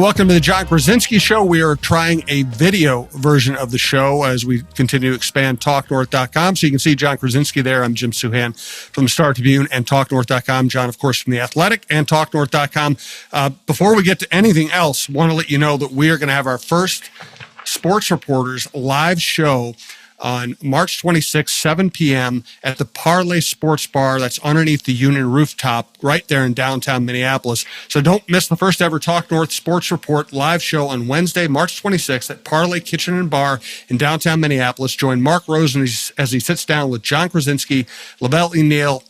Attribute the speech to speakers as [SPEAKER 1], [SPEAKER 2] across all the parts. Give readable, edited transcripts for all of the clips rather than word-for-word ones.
[SPEAKER 1] welcome to the Jon Krawczynski Show. We are trying a video version of the show as we continue to expand TalkNorth.com. So you can see Jon Krawczynski there. I'm Jim Suhan from the Star Tribune and TalkNorth.com. Jon, of course, from The Athletic and TalkNorth.com. Before we get to anything else, want to let you know that we are going to have our first Sports Reporters live show on March 26th, 7 p.m. at the Parlay Sports Bar. That's underneath the Union Rooftop right there in downtown Minneapolis. So don't miss the first ever Talk North Sports Report live show on Wednesday, March 26th at Parlay Kitchen and Bar in downtown Minneapolis. Join Mark Rosen as he sits down with Jon Krawczynski, LaBelle E. Neal,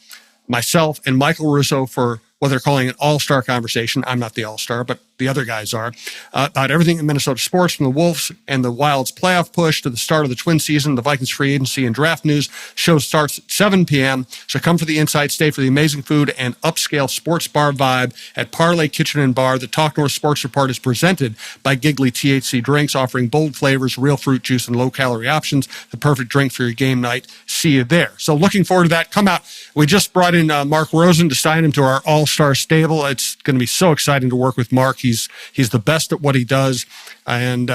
[SPEAKER 1] myself, and Michael Russo for what they're calling an all-star conversation. I'm not the all-star, but the other guys are, about everything in Minnesota sports, from the Wolves and the Wild's playoff push to the start of the Twin season, the Vikings free agency and draft news. Show starts at 7 p.m. So come for the insight, stay for the amazing food and upscale sports bar vibe at Parlay Kitchen and Bar. The Talk North Sports Report is presented by Giggly THC Drinks, offering bold flavors, real fruit juice, and low-calorie options. The perfect drink for your game night. See you there. So looking forward to that. Come out. We just brought in Mark Rosen to sign him to our all-star stable. It's going to be so exciting to work with Mark. He's the best at what he does, and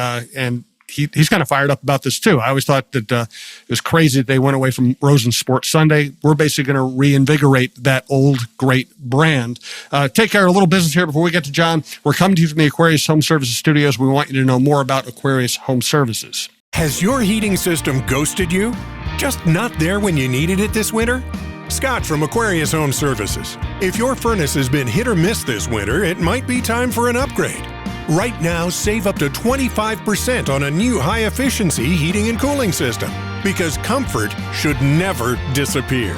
[SPEAKER 1] he's kind of fired up about this too. I always thought that it was crazy that they went away from Rosen Sports Sunday. We're basically going to reinvigorate that old great brand. Take care of a little business here before we get to Jon. We're coming to you from the Aquarius Home Services Studios. We want you to know more about Aquarius Home Services.
[SPEAKER 2] Has your heating system ghosted you? Just not there when you needed it this winter? Scott from Aquarius Home Services. If your furnace has been hit or miss this winter, it might be time for an upgrade. Right now, save up to 25% on a new high-efficiency heating and cooling system, because comfort should never disappear.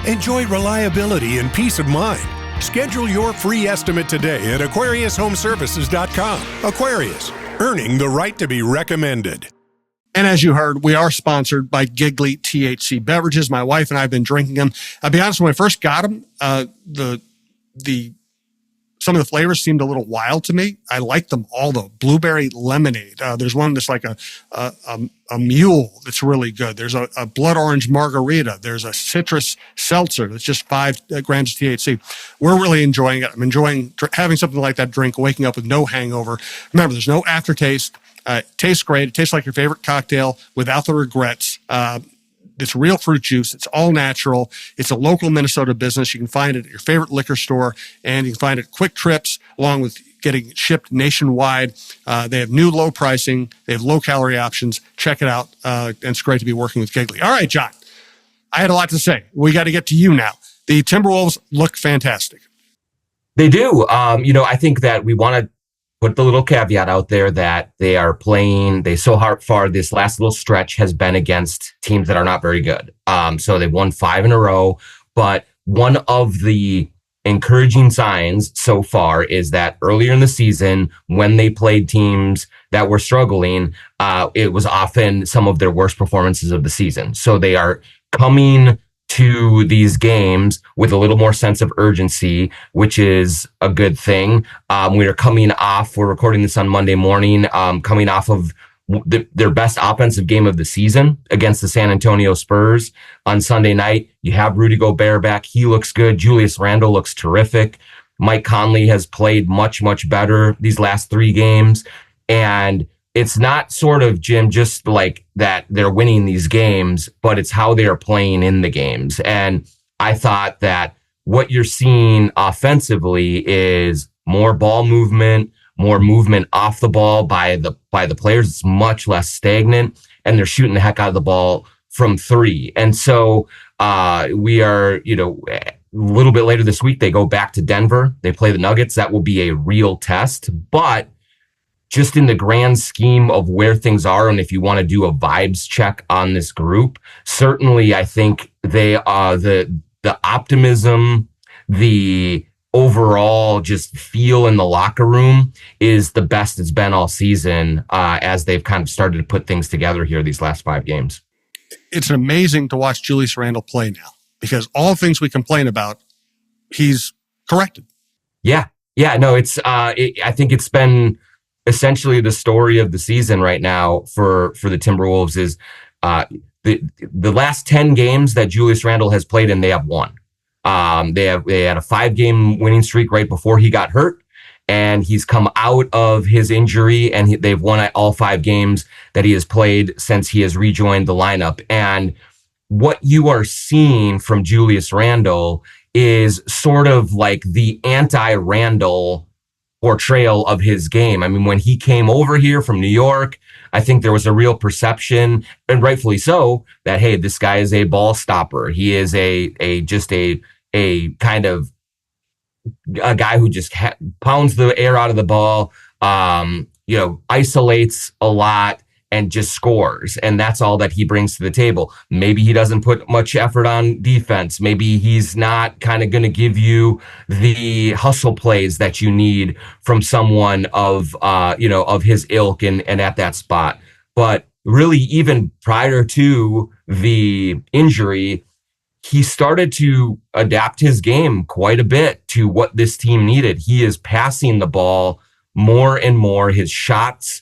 [SPEAKER 2] Enjoy reliability and peace of mind. Schedule your free estimate today at AquariusHomeservices.com. Aquarius, earning the right to be recommended.
[SPEAKER 1] And as you heard, we are sponsored by Giggly THC Beverages. My wife and I have been drinking them. I'll be honest, when I first got them, some of the flavors seemed a little wild to me. I like them all, though. Blueberry lemonade. There's one that's like a mule that's really good. There's a blood orange margarita. There's a citrus seltzer that's just 5 grams of THC. We're really enjoying it. I'm enjoying having something like that drink, waking up with no hangover. Remember, there's no aftertaste. It tastes great. It tastes like your favorite cocktail without the regrets. It's real fruit juice. It's all natural. It's a local Minnesota business. You can find it at your favorite liquor store, and you can find it at Quick Trips, along with getting shipped nationwide. They have new low pricing. They have low-calorie options. Check it out. And it's great to be working with Giggly. All right, Jon. I had a lot to say. We got to get to you now. The Timberwolves look fantastic.
[SPEAKER 3] They do. I think that we want to put the little caveat out there that they are playing, so far, this last little stretch has been against teams that are not very good. So they've won 5 in a row, but one of the encouraging signs so far is that earlier in the season, when they played teams that were struggling, it was often some of their worst performances of the season. So they are coming to these games with a little more sense of urgency, which is a good thing. We're recording this on Monday morning, coming off of their best offensive game of the season against the San Antonio Spurs on Sunday night. You have Rudy Gobert back. He looks good. Julius Randle looks terrific. Mike Conley has played much, much better these last 3 games. And it's not sort of, Jim, just like that they're winning these games, but it's how they are playing in the games. And I thought that what you're seeing offensively is more ball movement, more movement off the ball by the players. It's much less stagnant, and they're shooting the heck out of the ball from 3. And so we are, a little bit later this week, they go back to Denver. They play the Nuggets. That will be a real test, but just in the grand scheme of where things are, and if you want to do a vibes check on this group, certainly I think they are the optimism, the overall just feel in the locker room is the best it's been all season, as they've kind of started to put things together here these last 5 games.
[SPEAKER 1] It's amazing to watch Julius Randle play now, because all things we complain about, he's corrected.
[SPEAKER 3] Yeah. No, I think it's been essentially the story of the season right now for the Timberwolves is the last 10 games that Julius Randle has played in, they have won. They had a 5-game winning streak right before he got hurt, and he's come out of his injury, and they've won all 5 games that he has played since he has rejoined the lineup. And what you are seeing from Julius Randle is sort of like the anti-Randle portrayal of his game. I mean, when he came over here from New York, I think there was a real perception, and rightfully so, that, hey, this guy is a ball stopper. He is just a kind of a guy who just pounds the air out of the ball, isolates a lot and just scores. And that's all that he brings to the table. Maybe he doesn't put much effort on defense. Maybe he's not kind of going to give you the hustle plays that you need from someone of his ilk and at that spot. But really, even prior to the injury, he started to adapt his game quite a bit to what this team needed. He is passing the ball more and more. His shots,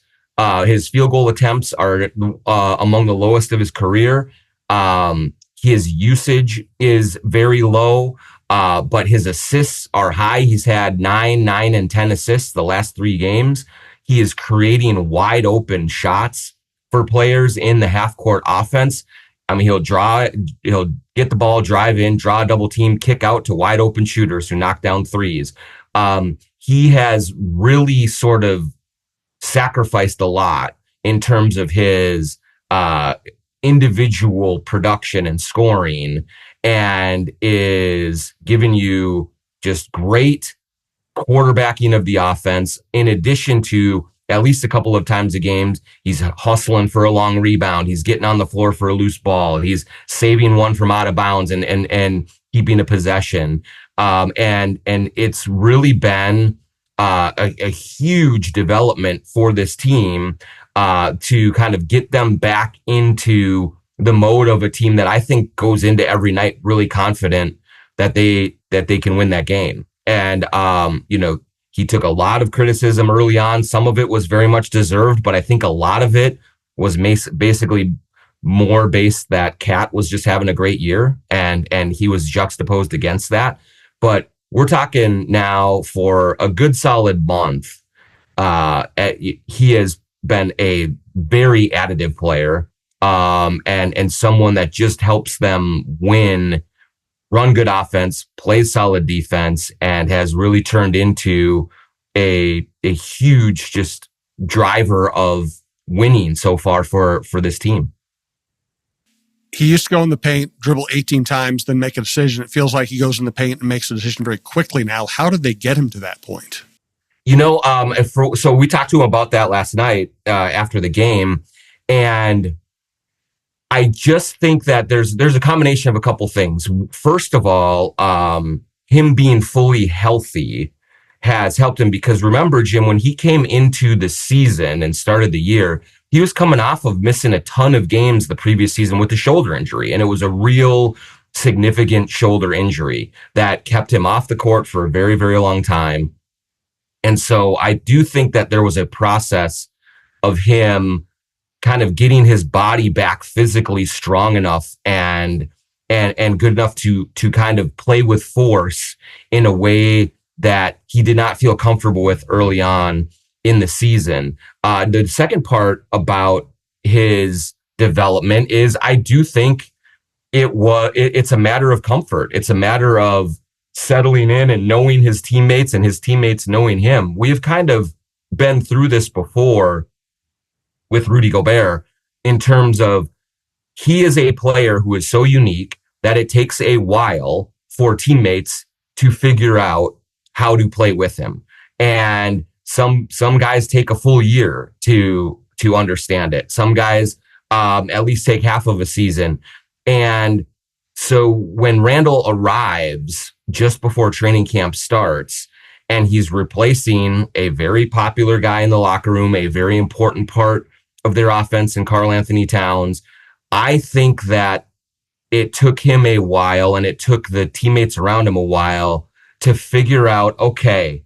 [SPEAKER 3] his field goal attempts are among the lowest of his career. His usage is very low, but his assists are high. He's had 9, and 10 assists the last 3 games. He is creating wide open shots for players in the half court offense. I mean, he'll get the ball, drive in, draw a double team, kick out to wide open shooters who knock down threes. He has really sort of sacrificed a lot in terms of his individual production and scoring, and is giving you just great quarterbacking of the offense, in addition to at least a couple of times a game, he's hustling for a long rebound. He's getting on the floor for a loose ball. He's saving one from out of bounds and keeping a possession. And it's really been a huge development for this team to kind of get them back into the mode of a team that I think goes into every night really confident that they can win that game. And he took a lot of criticism early on. Some of it was very much deserved, but I think a lot of it was basically more based that Cat was just having a great year, and he was juxtaposed against that. But we're talking now for a good solid month. He has been a very additive player, and someone that just helps them win, run good offense, plays solid defense, and has really turned into a huge just driver of winning so far for this team.
[SPEAKER 1] He used to go in the paint, dribble 18 times, then make a decision. It feels like he goes in the paint and makes a decision very quickly now. How did they get him to that point?
[SPEAKER 3] So we talked to him about that last night after the game, and I just think that there's a combination of a couple things. First of all, him being fully healthy has helped him, because remember, Jim, when he came into the season and started the year, he was coming off of missing a ton of games the previous season with a shoulder injury. And it was a real significant shoulder injury that kept him off the court for a very, very long time. And so I do think that there was a process of him kind of getting his body back physically strong enough and good enough to kind of play with force in a way that he did not feel comfortable with early on in the season. The second part about his development is I do think it's a matter of comfort. It's a matter of settling in and knowing his teammates and his teammates knowing him. We've kind of been through this before with Rudy Gobert, in terms of he is a player who is so unique that it takes a while for teammates to figure out how to play with him. And some guys take a full year to understand it. Some guys at least take half of a season. And so when Randle arrives just before training camp starts, and he's replacing a very popular guy in the locker room, a very important part of their offense in Karl Anthony Towns, I think that it took him a while, and it took the teammates around him a while to figure out, okay,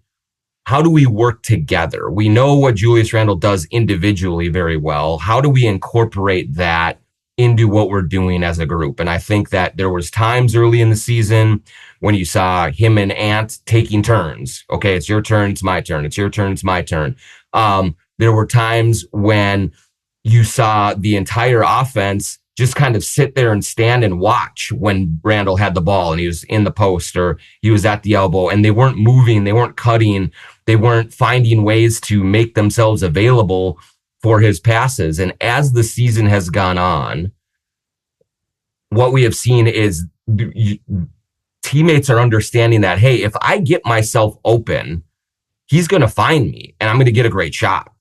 [SPEAKER 3] how do we work together? We know what Julius Randle does individually very well. How do we incorporate that into what we're doing as a group. And I think that there was times early in the season when you saw him and Ant taking turns. Okay, it's your turn, it's my turn. It's your turn, it's my turn. There were times when you saw the entire offense just kind of sit there and stand and watch when Randle had the ball and he was in the post or he was at the elbow, and they weren't moving, they weren't cutting, they weren't finding ways to make themselves available for his passes. And as the season has gone on, what we have seen is teammates are understanding that, hey, if I get myself open, he's going to find me and I'm going to get a great shot.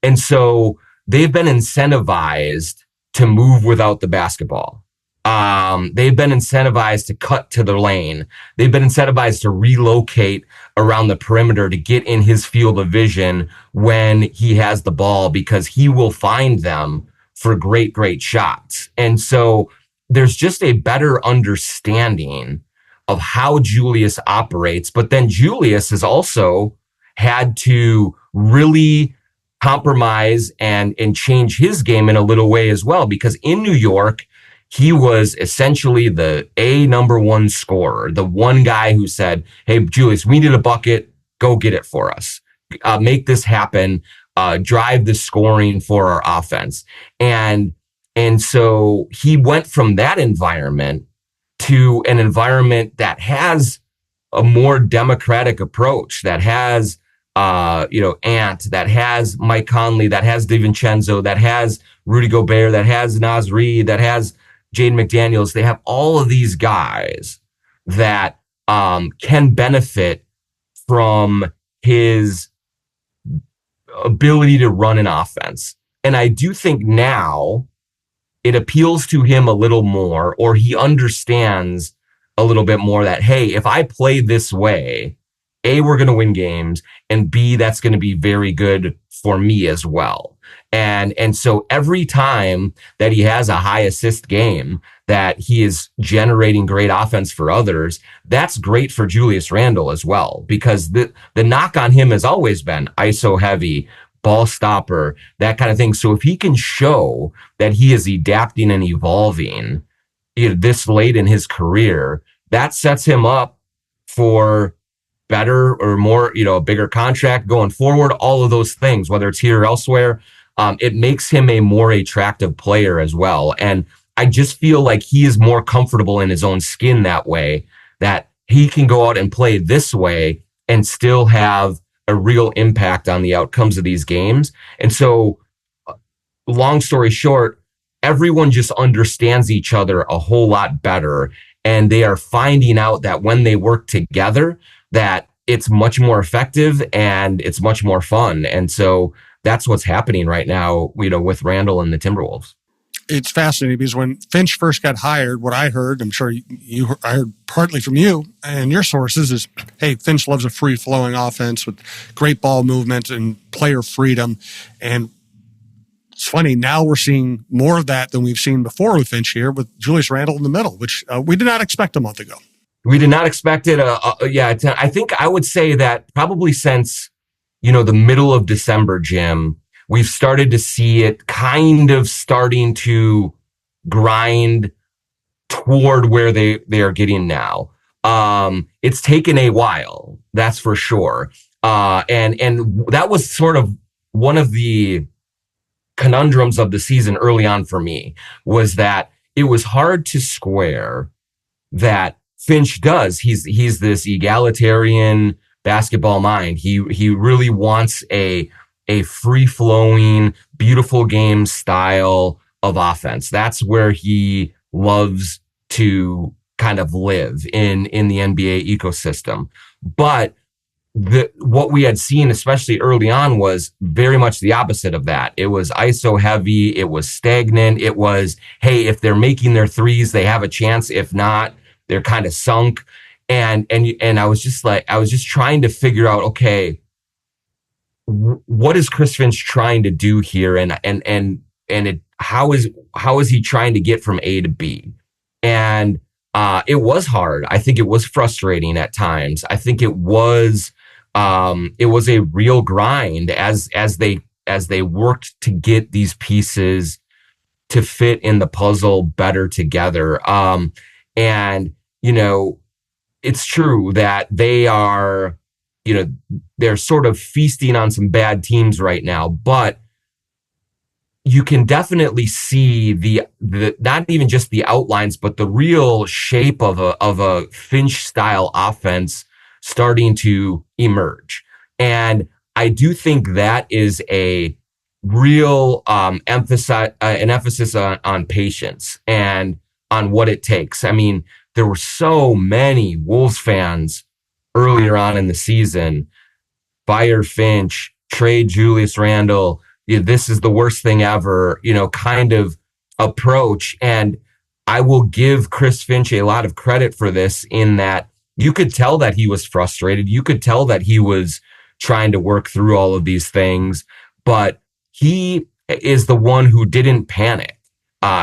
[SPEAKER 3] And so they've been incentivized to move without the basketball. They've been incentivized to cut to the lane. They've been incentivized to relocate around the perimeter to get in his field of vision when he has the ball, because he will find them for great, great shots. And so there's just a better understanding of how Julius operates. But then Julius has also had to really compromise and change his game in a little way as well, because in New York, he was essentially the number one scorer, the one guy who said, hey, Julius, we need a bucket. Go get it for us. Make this happen. Drive the scoring for our offense. And so he went from that environment to an environment that has a more democratic approach, that has Ant, that has Mike Conley, that has DiVincenzo, that has Rudy Gobert, that has Naz Reid, that has Jaden McDaniels. They have all of these guys that can benefit from his ability to run an offense. And I do think now it appeals to him a little more, or he understands a little bit more that, hey, if I play this way, A, we're going to win games, and B, that's going to be very good for me as well. And so every time that he has a high assist game, that he is generating great offense for others, that's great for Julius Randle as well, because the knock on him has always been ISO heavy, ball stopper, that kind of thing. So if he can show that he is adapting and evolving this late in his career, that sets him up for better or more, a bigger contract going forward, all of those things, whether it's here or elsewhere. It makes him a more attractive player as well. And I just feel like he is more comfortable in his own skin that way, that he can go out and play this way and still have a real impact on the outcomes of these games. And so, long story short, everyone just understands each other a whole lot better. And they are finding out that when they work together, that it's much more effective and it's much more fun. And so that's what's happening right now, with Randle and the Timberwolves.
[SPEAKER 1] It's fascinating because when Finch first got hired, what I heard, I'm sure I heard partly from you and your sources, is, hey, Finch loves a free-flowing offense with great ball movement and player freedom. And it's funny, now we're seeing more of that than we've seen before with Finch here, with Julius Randle in the middle, which we did not expect a month ago.
[SPEAKER 3] We did not expect it. I think I would say that probably since, the middle of December, Jim, we've started to see it kind of starting to grind toward where they are getting now. It's taken a while, that's for sure. And that was sort of one of the conundrums of the season early on for me, was that it was hard to square that Finch does. He's this egalitarian basketball mind. He really wants a free-flowing, beautiful game style of offense. That's where he loves to kind of live in the NBA ecosystem. But what we had seen, especially early on, was very much the opposite of that. It was ISO heavy. It was stagnant. It was, hey, if they're making their threes, they have a chance. If not, they're kind of sunk. And I was just trying to figure out, okay, what is Chris Finch trying to do here? How is he trying to get from A to B? And it was hard. I think it was frustrating at times. I think it was a real grind as they worked to get these pieces to fit in the puzzle better together. And, it's true that they are, they're sort of feasting on some bad teams right now, but you can definitely see the not even just the outlines, but the real shape of a Finch style offense starting to emerge. And I do think that is a real emphasis on patience and on what it takes. I mean, there were so many Wolves fans earlier on in the season, fire Finch, trade Julius Randle, this is the worst thing ever, kind of approach. And I will give Chris Finch a lot of credit for this, in that you could tell that he was frustrated. You could tell that he was trying to work through all of these things, but he is the one who didn't panic.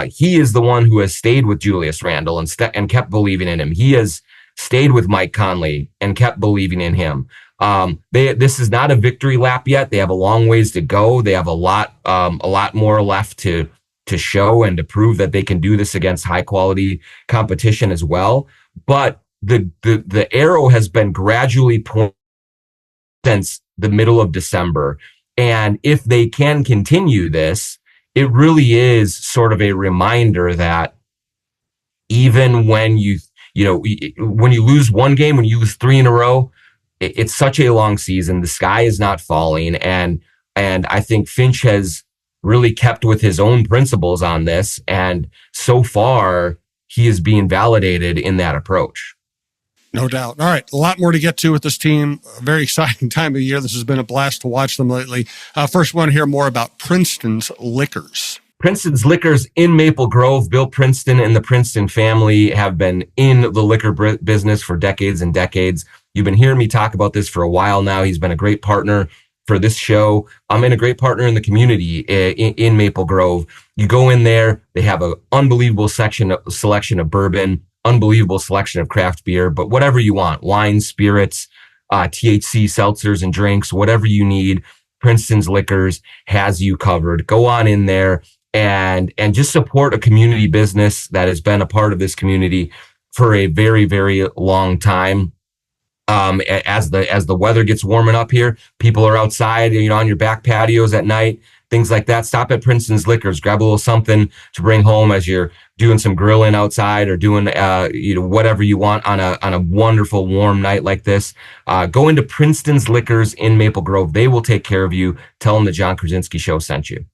[SPEAKER 3] He is the one who has stayed with Julius Randle and kept believing in him. He has stayed with Mike Conley and kept believing in him. This is not a victory lap yet. They have a long ways to go. They have a lot more left to show and to prove that they can do this against high quality competition as well. But the arrow has been gradually pointed since the middle of December. And if they can continue this, it really is sort of a reminder that even when when you lose one game, when you lose 3 in a row, it's such a long season. The sky is not falling. And I think Finch has really kept with his own principles on this. And so far, he is being validated in that approach.
[SPEAKER 1] No doubt. All right. A lot more to get to with this team. A very exciting time of year. This has been a blast to watch them lately. First, we want to hear more about Princeton's Liquors.
[SPEAKER 3] Princeton's Liquors in Maple Grove. Bill Princeton and the Princeton family have been in the liquor business for decades and decades. You've been hearing me talk about this for a while now. He's been a great partner for this show. I'm in a great partner in the community in Maple Grove. You go in there, they have an unbelievable selection of bourbon, unbelievable selection of craft beer, but whatever you want, wine, spirits, THC seltzers and drinks, whatever you need, Princeton's Liquors has you covered. Go on in there and just support a community business that has been a part of this community for a very, very long time. As the weather gets warming up here, people are outside, on your back patios at night, things like that. Stop at Princeton's Liquors, grab a little something to bring home as you're doing some grilling outside or doing, whatever you want on a wonderful warm night like this. Go into Princeton's Liquors in Maple Grove. They will take care of you. Tell them the Jon Krawczynski Show sent you.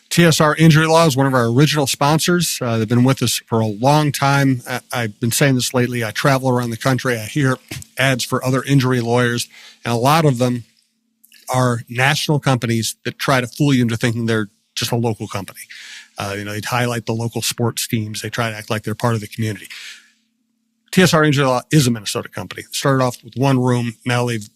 [SPEAKER 1] TSR Injury Law is one of our original sponsors. They've been with us for a long time. I've been saying this lately. I travel around the country. I hear ads for other injury lawyers, and a lot of them are national companies that try to fool you into thinking they're just a local company. They'd highlight the local sports teams. They try to act like they're part of the community. TSR Injury Law is a Minnesota company. It started off with one room. Now they've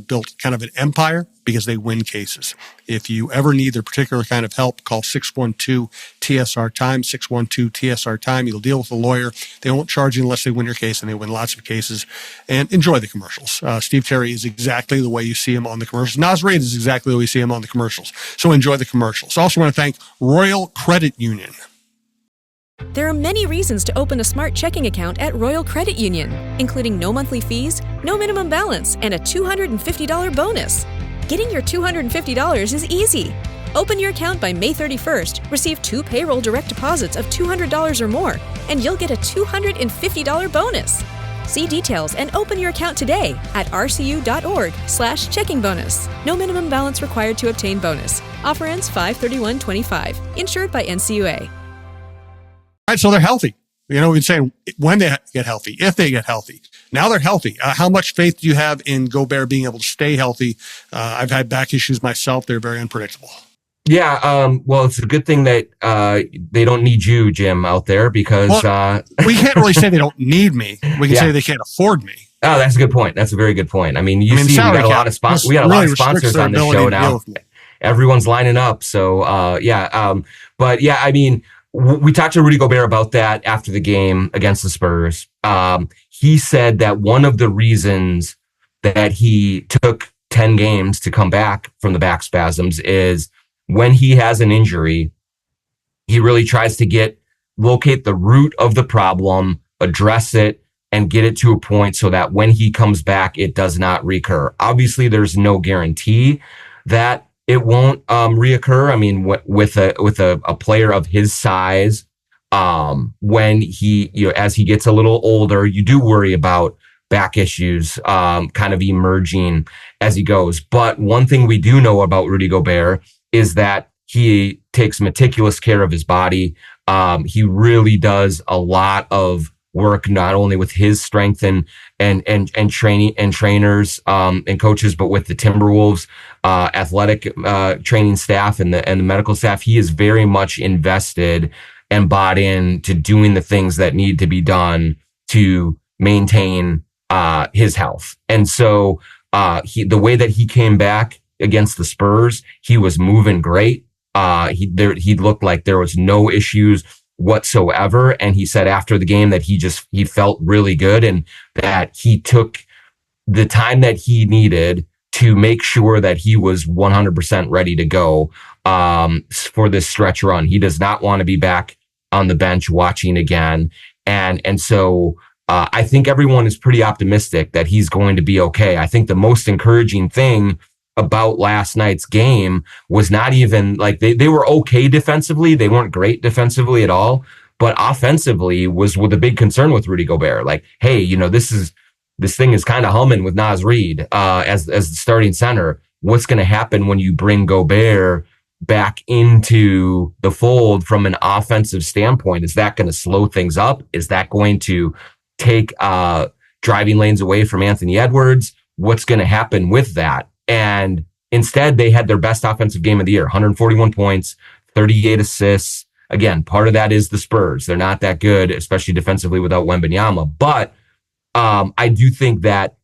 [SPEAKER 1] built kind of an empire because they win cases. If you ever need their particular kind of help, call 612-TSR-TIME, 612-TSR-TIME. You'll deal with a lawyer. They won't charge you unless they win your case, and they win lots of cases. And enjoy the commercials. Steve Terry is exactly the way you see him on the commercials. Nas Reid is exactly the way you see him on the commercials. So enjoy the commercials. Also want to thank Royal Credit Union.
[SPEAKER 4] There are many reasons to open a smart checking account at Royal Credit Union, including no monthly fees, no minimum balance, and a $250 bonus. Getting your $250 is easy. Open your account by May 31st, receive 2 payroll direct deposits of $200 or more, and you'll get a $250 bonus. See details and open your account today at rcu.org/checking bonus. No minimum balance required to obtain bonus. Offer ends 5/31/25. Insured by NCUA.
[SPEAKER 1] All right, so they're healthy. We've been saying when they get healthy, if they get healthy. Now they're healthy. How much faith do you have in Gobert being able to stay healthy? I've had back issues myself. They're very unpredictable.
[SPEAKER 3] Yeah, well, it's a good thing that they don't need you, Jim, out there, because...
[SPEAKER 1] we can't really say they don't need me. We can say they can't afford me.
[SPEAKER 3] Oh, that's a good point. That's a very good point. I mean, we got a lot of sponsors. We got a lot of sponsors on this show now. Everyone's lining up. So, but yeah, I mean... We talked to Rudy Gobert about that after the game against the Spurs. He said that one of the reasons that he took 10 games to come back from the back spasms is when he has an injury, He really tries to locate the root of the problem, address it, and get it to a point so that when he comes back, it does not recur. Obviously, there's no guarantee that it won't reoccur. I mean, with a player of his size, when as he gets a little older, you do worry about back issues kind of emerging as he goes. But one thing we do know about Rudy Gobert is that he takes meticulous care of his body. He really does a lot of work, not only with his strength and training and trainers and coaches, but with the Timberwolves athletic training staff and the medical staff. He is very much invested and bought in to doing the things that need to be done to maintain his health. And so the way that he came back against the Spurs, he was moving great. He looked like there was no issues whatsoever. And he said after the game that he felt really good and that he took the time that he needed to make sure that he was 100% ready to go for this stretch run. He does not want to be back on the bench watching again. And so I think everyone is pretty optimistic that he's going to be okay. I think the most encouraging thing about last night's game was not even like they were okay defensively. They weren't great defensively at all, but offensively was with a big concern with Rudy Gobert. Like, hey, this thing is kind of humming with Naz Reid as the starting center. What's going to happen when you bring Gobert back into the fold from an offensive standpoint? Is that going to slow things up? Is that going to take driving lanes away from Anthony Edwards? What's going to happen with that? And instead, they had their best offensive game of the year, 141 points, 38 assists. Again, part of that is the Spurs. They're not that good, especially defensively without Wembanyama. But I do think that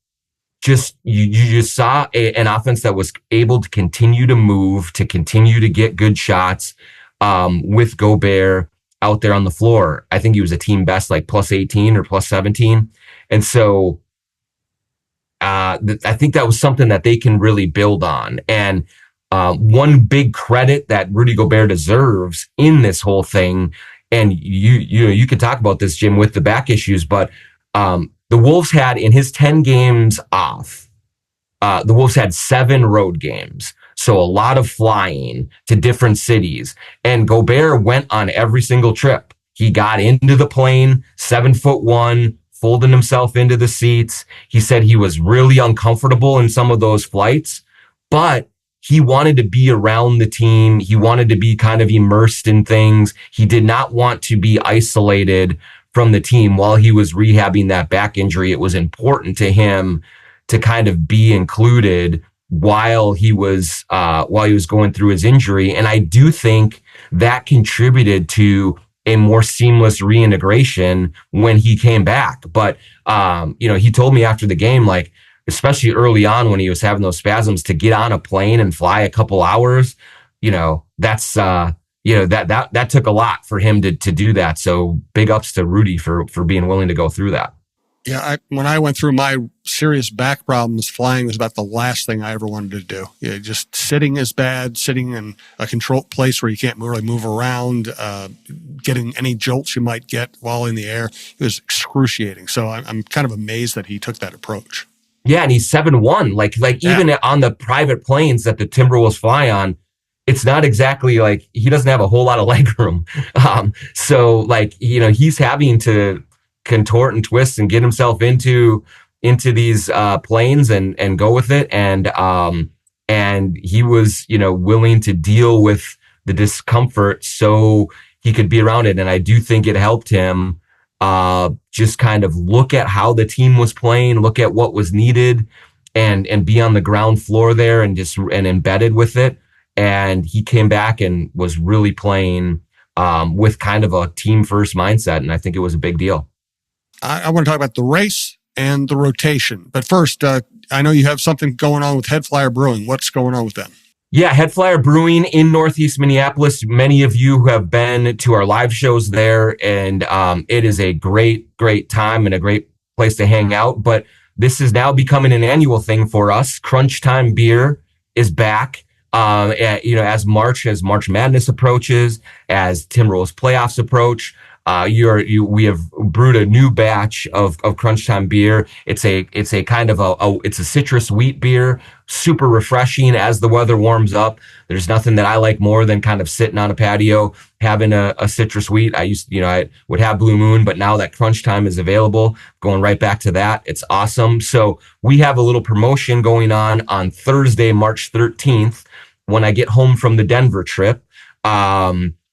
[SPEAKER 3] you just saw an offense that was able to continue to move, to continue to get good shots with Gobert out there on the floor. I think he was a team best, like plus 18 or plus 17. And so I think that was something that they can really build on. And one big credit that Rudy Gobert deserves in this whole thing, and you could talk about this, Jim, with the back issues, but the Wolves had, in his 10 games off, the Wolves had 7 road games. So a lot of flying to different cities. And Gobert went on every single trip. He got into the plane, 7'1", folding himself into the seats. He said he was really uncomfortable in some of those flights, but he wanted to be around the team. He wanted to be kind of immersed in things. He did not want to be isolated from the team while he was rehabbing that back injury. It was important to him to kind of be included while he was going through his injury. And I do think that contributed to a more seamless reintegration when he came back. But, he told me after the game, like, especially early on when he was having those spasms, to get on a plane and fly a couple hours, that's, that took a lot for him to do that. So big ups to Rudy for being willing to go through that.
[SPEAKER 1] Yeah, when I went through my serious back problems, flying was about the last thing I ever wanted to do. Yeah, just sitting is bad, sitting in a controlled place where you can't really move around, getting any jolts you might get while in the air. It was excruciating. So I'm kind of amazed that he took that approach.
[SPEAKER 3] Yeah, and he's 7'1". Like even on the private planes that the Timberwolves fly on, it's not exactly like he doesn't have a whole lot of leg room. So like, he's having to contort and twist and get himself into these planes and go with it. And he was, willing to deal with the discomfort so he could be around it. And I do think it helped him just kind of look at how the team was playing, look at what was needed, and be on the ground floor there and embedded with it. And he came back and was really playing with kind of a team first mindset. And I think it was a big deal.
[SPEAKER 1] I want to talk about the race and the rotation. But first, I know you have something going on with Head Flyer Brewing. What's going on with them?
[SPEAKER 3] Yeah, Head Flyer Brewing in Northeast Minneapolis. Many of you who have been to our live shows there, and it is a great, great time and a great place to hang out. But this is now becoming an annual thing for us. Crunch Time Beer is back. As March Madness approaches, as Timberwolves playoffs approach, we have brewed a new batch of Crunch Time beer. It's a kind of it's a citrus wheat beer, super refreshing as the weather warms up. There's nothing that I like more than kind of sitting on a patio having a citrus wheat. I would have Blue Moon, but now that Crunch Time is available, going right back to that. It's awesome. So we have a little promotion going on Thursday, March 13th, when I get home from the Denver trip.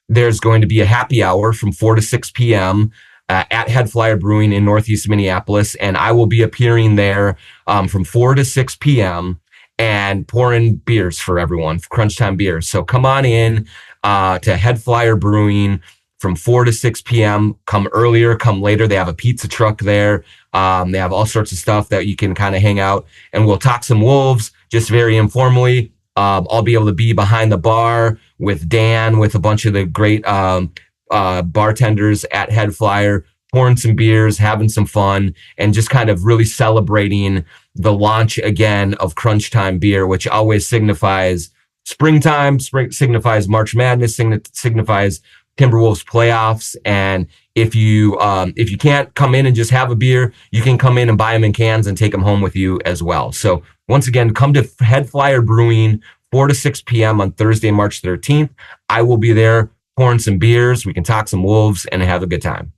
[SPEAKER 3] There's going to be a happy hour from 4 to 6 p.m. At Head Flyer Brewing in Northeast Minneapolis, and I will be appearing there from 4 to 6 p.m. and pouring beers for everyone, Crunch Time beers. So come on in to Head Flyer Brewing from 4 to 6 p.m. Come earlier, come later. They have a pizza truck there. They have all sorts of stuff that you can kind of hang out, and we'll talk some Wolves just very informally. I'll be able to be behind the bar with Dan, with a bunch of the great bartenders at Head Flyer, pouring some beers, having some fun, and just kind of really celebrating the launch again of Crunch Time beer, which always signifies springtime, signifies March Madness, signifies Timberwolves playoffs. And if you can't come in and just have a beer, you can come in and buy them in cans and take them home with you as well. So once again, come to Head Flyer Brewing, 4 to 6 p.m. on Thursday, March 13th. I will be there pouring some beers. We can talk some Wolves and have a good time.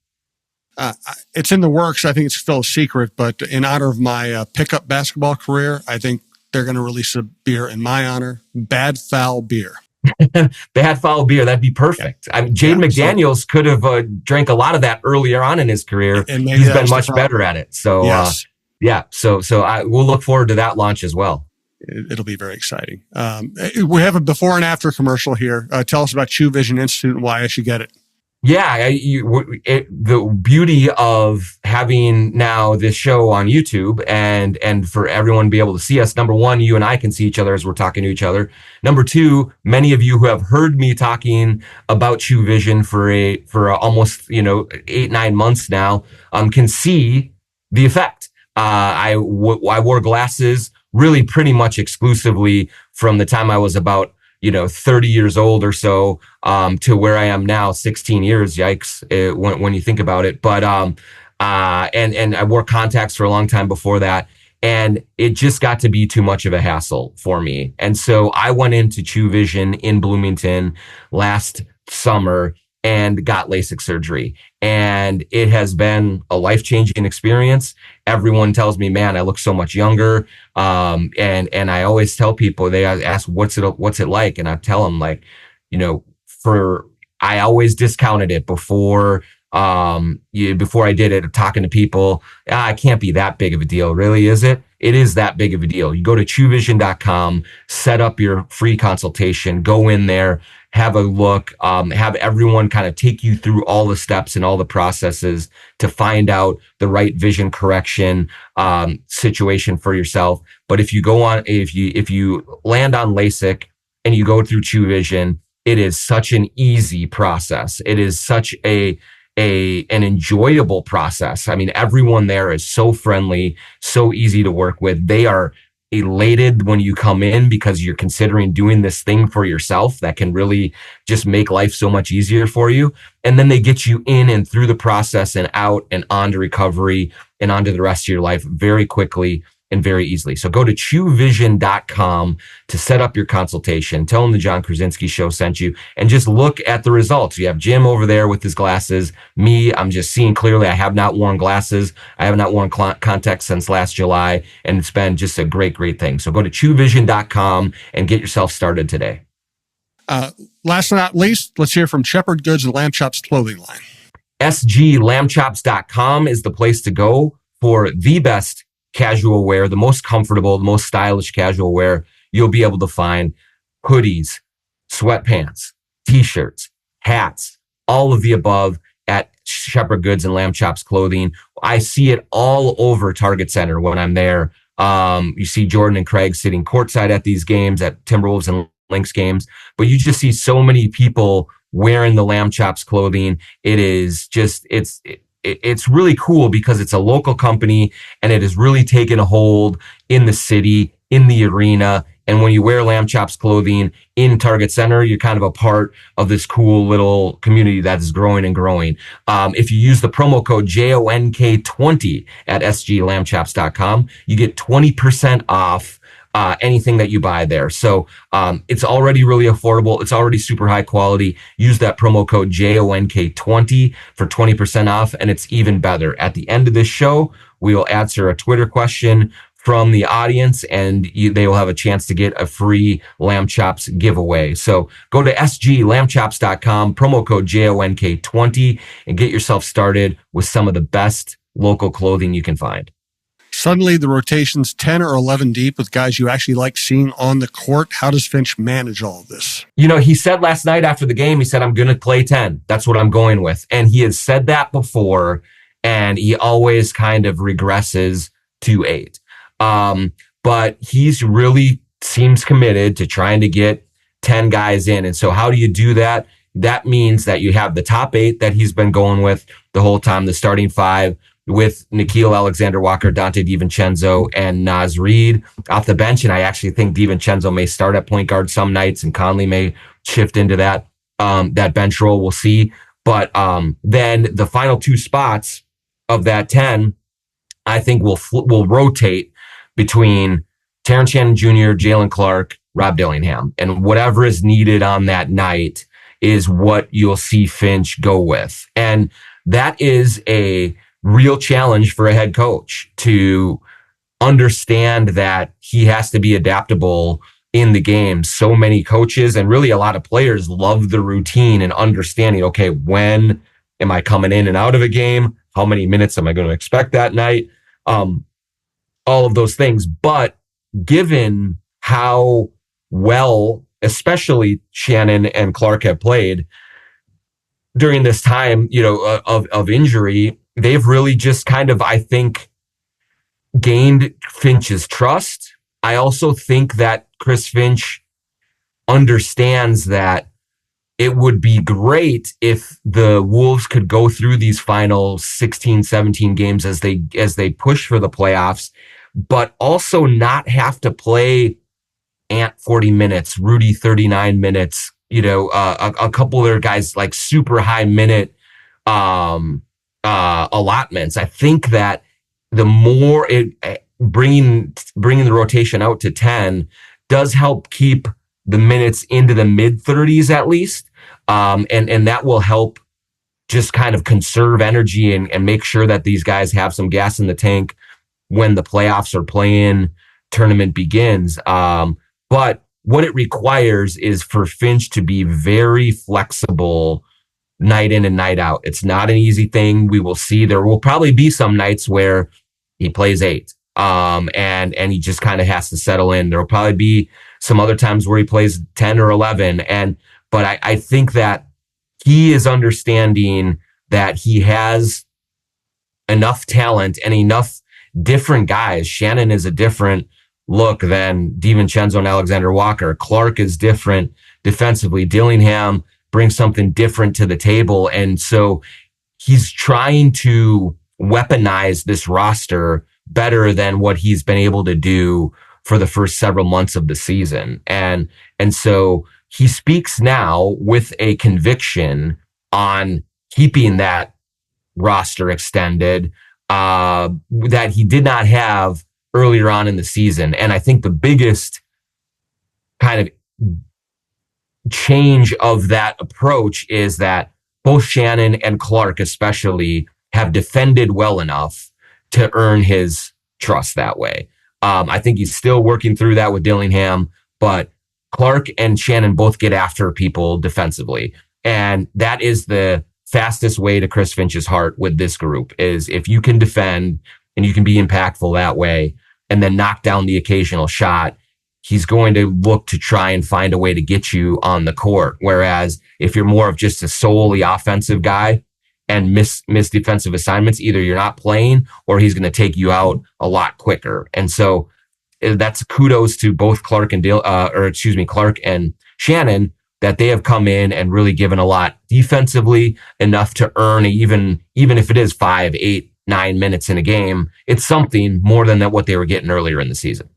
[SPEAKER 1] It's in the works. I think it's still a secret, but in honor of my pickup basketball career, I think they're going to release a beer in my honor, Bad Foul Beer.
[SPEAKER 3] Bad Foul Beer, that'd be perfect. I mean, Jaden McDaniels could have drank a lot of that earlier on in his carear. And he's been much better at it. So, yes. So we'll look forward to that launch as well.
[SPEAKER 1] It'll be very exciting. We have a before and after commercial here. Tell us about Chew Vision Institute and why I should get it.
[SPEAKER 3] Yeah, the beauty of having now this show on YouTube and for everyone to be able to see us. Number one, you and I can see each other as we're talking to each other. Number two, many of you who have heard me talking about Chew Vision for almost 8-9 months now can see the effect. I wore glasses really pretty much exclusively from the time I was about 30 years old or so, to where I am now, 16 years. Yikes. When you think about it. But, and I wore contacts for a long time before that. And it just got to be too much of a hassle for me. And so I went into Chew Vision in Bloomington last summer and got LASIK surgery. And it has been a life-changing experience. Everyone tells me, man, I look so much younger. And I always tell people, they ask, what's it like? And I tell them, like, I always discounted it before I did it, talking to people. It can't be that big of a deal. Really, is it? It is that big of a deal. You go to chewvision.com, set up your free consultation, go in there, have a look, have everyone kind of take you through all the steps and all the processes to find out the right vision correction situation for yourself. But if you land on LASIK and you go through Chew Vision, it is such an easy process. It is such an enjoyable process. I mean, everyone there is so friendly, so easy to work with. They are elated when you come in because you're considering doing this thing for yourself that can really just make life so much easier for you. And then they get you in and through the process and out and on to recovery and onto the rest of your life very quickly and very easily. So go to chewvision.com to set up your consultation. Tell them the Jon Krawczynski Show sent you and just look at the results. You have Jim over there with his glasses. Me, I'm just seeing clearly. I have not worn glasses. I have not worn contacts since last July, and it's been just a great, great thing. So go to chewvision.com and get yourself started today.
[SPEAKER 1] Last but not least, let's hear from Shepherd Goods and Lamb Chops clothing line.
[SPEAKER 3] sglambchops.com is the place to go for the best casual wear, the most comfortable, the most stylish casual wear you'll be able to find. Hoodies, sweatpants, t-shirts, hats, all of the above at Shepherd Goods and Lamb Chops Clothing. I see it all over Target Center when I'm there. You see Jordan and Craig sitting courtside at these games, at Timberwolves and Lynx games, but you just see so many people wearing the Lamb Chops clothing. It is just, it's really cool because it's a local company and it has really taken a hold in the city, in the arena, And when you wear Lamb Chops clothing in Target Center, you're kind of a part of this cool little community that is growing and growing. If you use the promo code JONK20 at sglambchops.com, you get 20% off anything that you buy there. So it's already really affordable. It's already super high quality. Use that promo code JONK20 for 20% off. And it's even better. At the end of this show, we will answer a Twitter question from the audience, and they will have a chance to get a free Lamb Chops giveaway. So go to sglambchops.com, promo code JONK20, and get yourself started with some of the best local clothing you can find.
[SPEAKER 1] Suddenly, the rotation's 10 or 11 deep with guys you actually like seeing on the court. How does Finch manage all of this?
[SPEAKER 3] You know, he said last night after the game, he said, I'm going to play 10. That's what I'm going with. And he has said that before, and he always kind of regresses to 8. But he's really seems committed to trying to get 10 guys in. And so how do you do that? That means that you have the top 8 that he's been going with the whole time, the starting 5 with Nickeil Alexander-Walker, Dante DiVincenzo, and Naz Reid off the bench. And I actually think DiVincenzo may start at point guard some nights, and Conley may shift into that bench role. We'll see. But then the final 2 spots of that 10, I think will rotate between Terrence Shannon Jr., Jalen Clark, Rob Dillingham. And whatever is needed on that night is what you'll see Finch go with. And that is a real challenge for a head coach to understand that he has to be adaptable in the game. So many coaches and really a lot of players love the routine and understanding, okay, when am I coming in and out of a game? How many minutes am I going to expect that night? All of those things. But given how well, especially Shannon and Clark have played during this time, of injury, they've really just kind of, I think, gained Finch's trust. I also think that Chris Finch understands that it would be great if the Wolves could go through these final 16, 17 games as they push for the playoffs, but also not have to play Ant 40 minutes, Rudy 39 minutes, a couple of their guys like super high minute allotments. I think that the more bringing the rotation out to 10 does help keep the minutes into the mid 30s at least. And that will help just kind of conserve energy and make sure that these guys have some gas in the tank when the playoffs or play-in tournament begins. But what it requires is for Finch to be very flexible night in and night out. It's not an easy thing. We will see. There will probably be some nights where he plays 8. And he just kind of has to settle in. There will probably be some other times where he plays 10 or 11. But I think that he is understanding that he has enough talent and enough different guys. Shannon is a different look than DiVincenzo and Alexander Walker. Clark is different defensively. Dillingham brings something different to the table. And so he's trying to weaponize this roster better than what he's been able to do for the first several months of the season. And so he speaks now with a conviction on keeping that roster extended that he did not have earlier on in the season. And I think the biggest kind of change of that approach is that both Shannon and Clark especially have defended well enough to earn his trust that way. I think he's still working through that with Dillingham, but Clark and Shannon both get after people defensively. And that is the fastest way to Chris Finch's heart with this group, is if you can defend and you can be impactful that way and then knock down the occasional shot, he's going to look to try and find a way to get you on the court. Whereas if you're more of just a solely offensive guy and miss defensive assignments, either you're not playing or he's going to take you out a lot quicker. And so that's kudos to both Clark and Clark and Shannon, that they have come in and really given a lot defensively, enough to earn even if it is 5, 8, 9 minutes in a game. It's something more than what they were getting earlier in the season.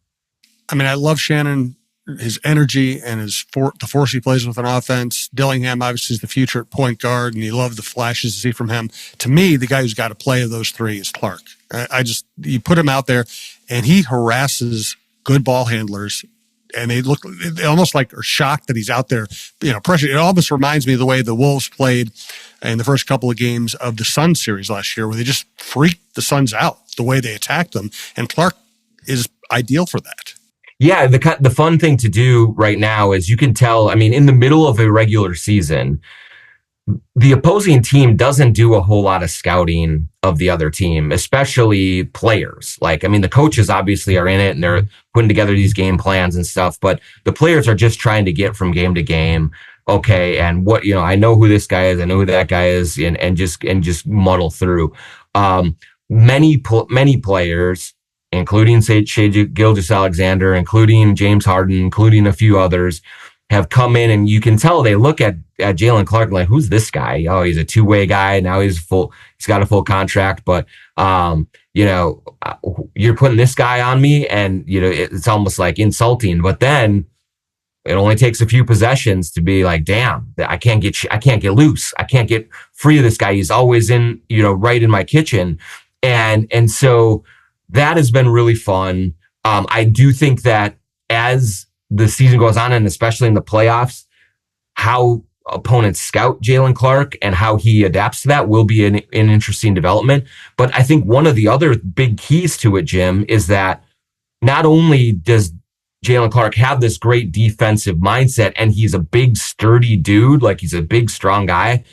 [SPEAKER 1] I mean, I love Shannon his energy and the force he plays with an offense. Dillingham obviously is the future at point guard, and you love the flashes you see from him. To me, the guy who's got to play of those three is Clark. You put him out there, and he harasses good ball handlers, and they almost like are shocked that he's out there, pressure. It almost reminds me of the way the Wolves played in the first couple of games of the Suns series last year, where they just freaked the Suns out the way they attacked them, and Clark is ideal for that.
[SPEAKER 3] Yeah, the fun thing to do right now is you can tell, in the middle of a regular season, the opposing team doesn't do a whole lot of scouting of the other team, especially players. The coaches obviously are in it and they're putting together these game plans and stuff, but the players are just trying to get from game to game. Okay, and I know who this guy is, I know who that guy is, and just muddle through. Many players, including Shai Gilgeous-Alexander, including James Harden, including a few others, have come in, and you can tell they look at Jalen Clark like, who's this guy? Oh, he's a two-way guy. Now he's got a full contract, but you're putting this guy on me, and it's almost like insulting. But then it only takes a few possessions to be like, damn, I can't get loose. I can't get free of this guy. He's always in, right in my kitchen. And so that has been really fun. I do think that as the season goes on, and especially in the playoffs, how opponents scout Jalen Clark and how he adapts to that will be an interesting development. But I think one of the other big keys to it, Jim, is that not only does Jalen Clark have this great defensive mindset, and he's a big, sturdy dude, like he's a big, strong guy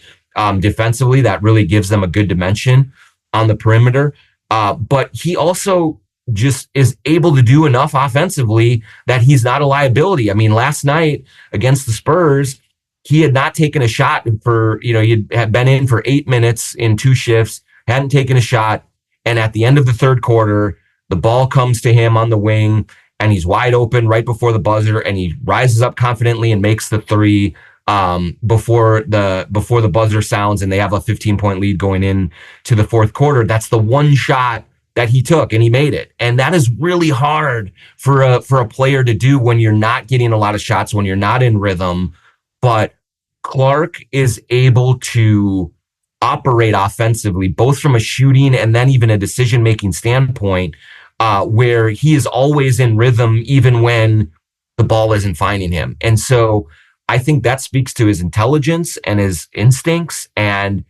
[SPEAKER 3] defensively, that really gives them a good dimension on the perimeter. But he also just is able to do enough offensively that he's not a liability. Last night against the Spurs, he had not taken a shot for, he had been in for 8 minutes in 2 shifts, hadn't taken a shot. And at the end of the third quarter, the ball comes to him on the wing and he's wide open right before the buzzer, and he rises up confidently and makes the three before the buzzer sounds, and they have a 15-point lead going in to the fourth quarter. That's the one shot that he took, and he made it. And that is really hard for a player to do when you're not getting a lot of shots, when you're not in rhythm. But Clark is able to operate offensively, both from a shooting and then even a decision-making standpoint, where he is always in rhythm, even when the ball isn't finding him. And so I think that speaks to his intelligence and his instincts. And,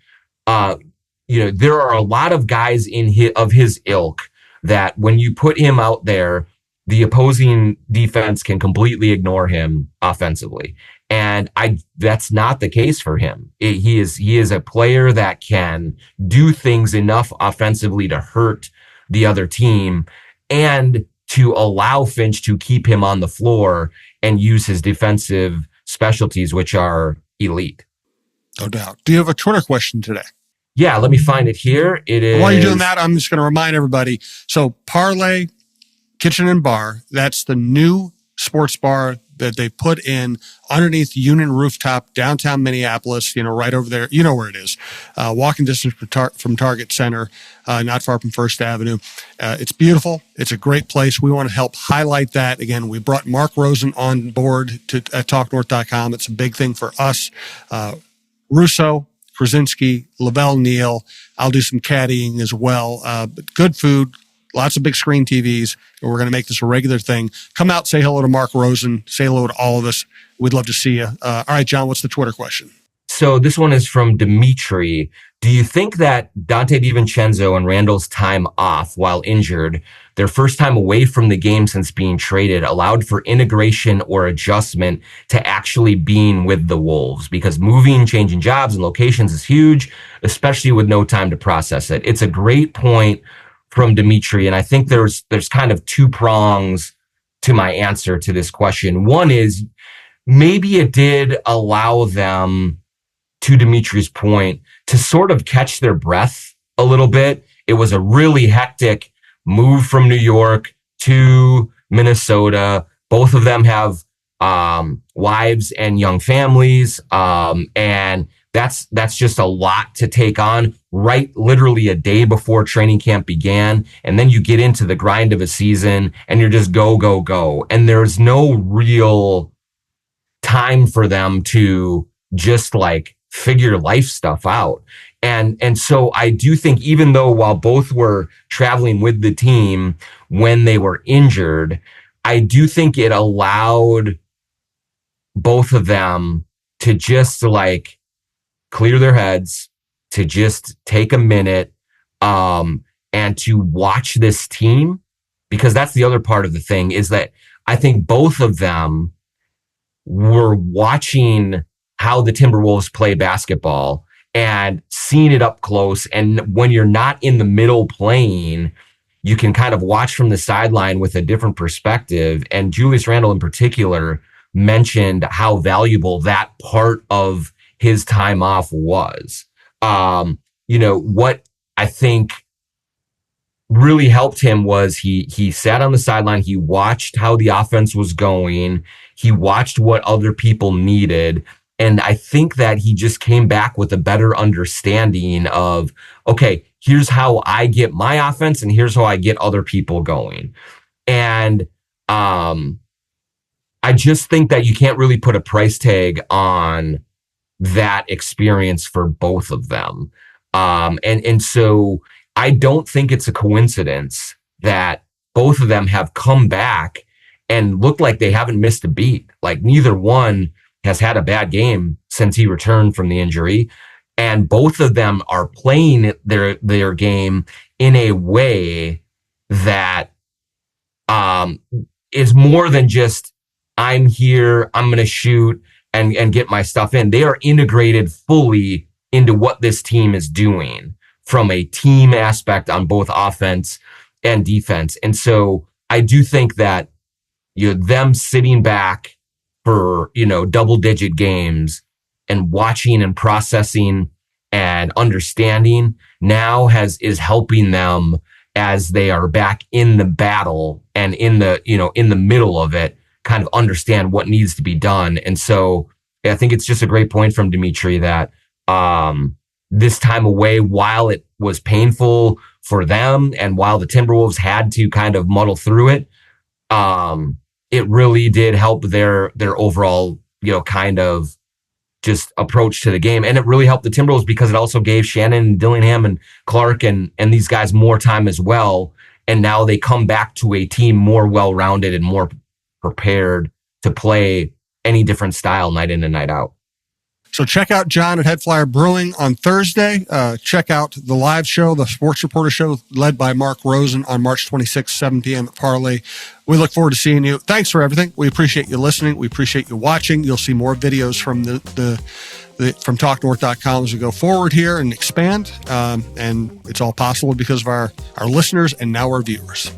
[SPEAKER 3] there are a lot of guys of his ilk that when you put him out there, the opposing defense can completely ignore him offensively. And that's not the case for him. He is a player that can do things enough offensively to hurt the other team and to allow Finch to keep him on the floor and use his defensive specialties, which are elite.
[SPEAKER 1] No doubt. Do you have a Twitter question today?
[SPEAKER 3] Yeah, let me find it here. It is.
[SPEAKER 1] While you're doing that, I'm just going to remind everybody. So Parlay Kitchen and Bar, that's the new sports bar that they put in underneath Union Rooftop, downtown Minneapolis, right over there. You know where it is. Walking distance from Target Center, not far from First Avenue. It's beautiful. It's a great place. We want to help highlight that. Again, we brought Mark Rosen on board at TalkNorth.com. It's a big thing for us. Russo, Krawczynski, Lavelle Neal. I'll do some caddying as well. But good food. Lots of big screen TVs, and we're going to make this a regular thing. Come out, say hello to Mark Rosen, say hello to all of us. We'd love to see you. All right, John, what's the Twitter question?
[SPEAKER 3] So this one is from Dimitri. Do you think that Dante DiVincenzo and Randle's time off while injured, their first time away from the game since being traded, allowed for integration or adjustment to actually being with the Wolves? Because moving, changing jobs and locations is huge, especially with no time to process it. It's a great point from Dimitri, and I think there's kind of 2 prongs to my answer to this question. One is maybe it did allow them, to Dimitri's point, to sort of catch their breath a little bit. It was a really hectic move from New York to Minnesota. Both of them have wives and young families, and that's just a lot to take on right literally a day before training camp began. And then you get into the grind of a season and you're just go, go, go. And there's no real time for them to just like figure life stuff out. And so I do think, even though while both were traveling with the team when they were injured, I do think it allowed both of them to just like clear their heads, to just take a minute, and to watch this team, because that's the other part of the thing, is that I think both of them were watching how the Timberwolves play basketball and seeing it up close. And when you're not in the middle playing, you can kind of watch from the sideline with a different perspective. And Julius Randle in particular mentioned how valuable that part of his time off was. What I think really helped him was he sat on the sideline, he watched how the offense was going, he watched what other people needed. And I think that he just came back with a better understanding of, okay, here's how I get my offense and here's how I get other people going. And I just think that you can't really put a price tag on that experience for both of them. And so I don't think it's a coincidence that both of them have come back and look like they haven't missed a beat. Like neither one has had a bad game since he returned from the injury. And both of them are playing their game in a way that is more than just, I'm here, I'm going to shoot and get my stuff in. They are integrated fully into what this team is doing from a team aspect on both offense and defense. And so I do think that them sitting back for, double-digit games and watching and processing and understanding now is helping them as they are back in the battle and in the middle of it, kind of understand what needs to be done. And so I think it's just a great point from Dimitri that this time away, while it was painful for them and while the Timberwolves had to kind of muddle through it, it really did help their overall, kind of just approach to the game. And it really helped the Timberwolves because it also gave Shannon and Dillingham and Clark and these guys more time as well. And now they come back to a team more well-rounded and more prepared to play any different style night in and night out.
[SPEAKER 1] So check out Jon at Head Flyer Brewing on Thursday. Check out the live show, the Sports Reporter Show, led by Mark Rosen on March 26th, 7 p.m. at Parlay. We look forward to seeing you. Thanks for everything. We appreciate you listening. We appreciate you watching. You'll see more videos from from TalkNorth.com as we go forward here and expand. And it's all possible because of our listeners and now our viewers.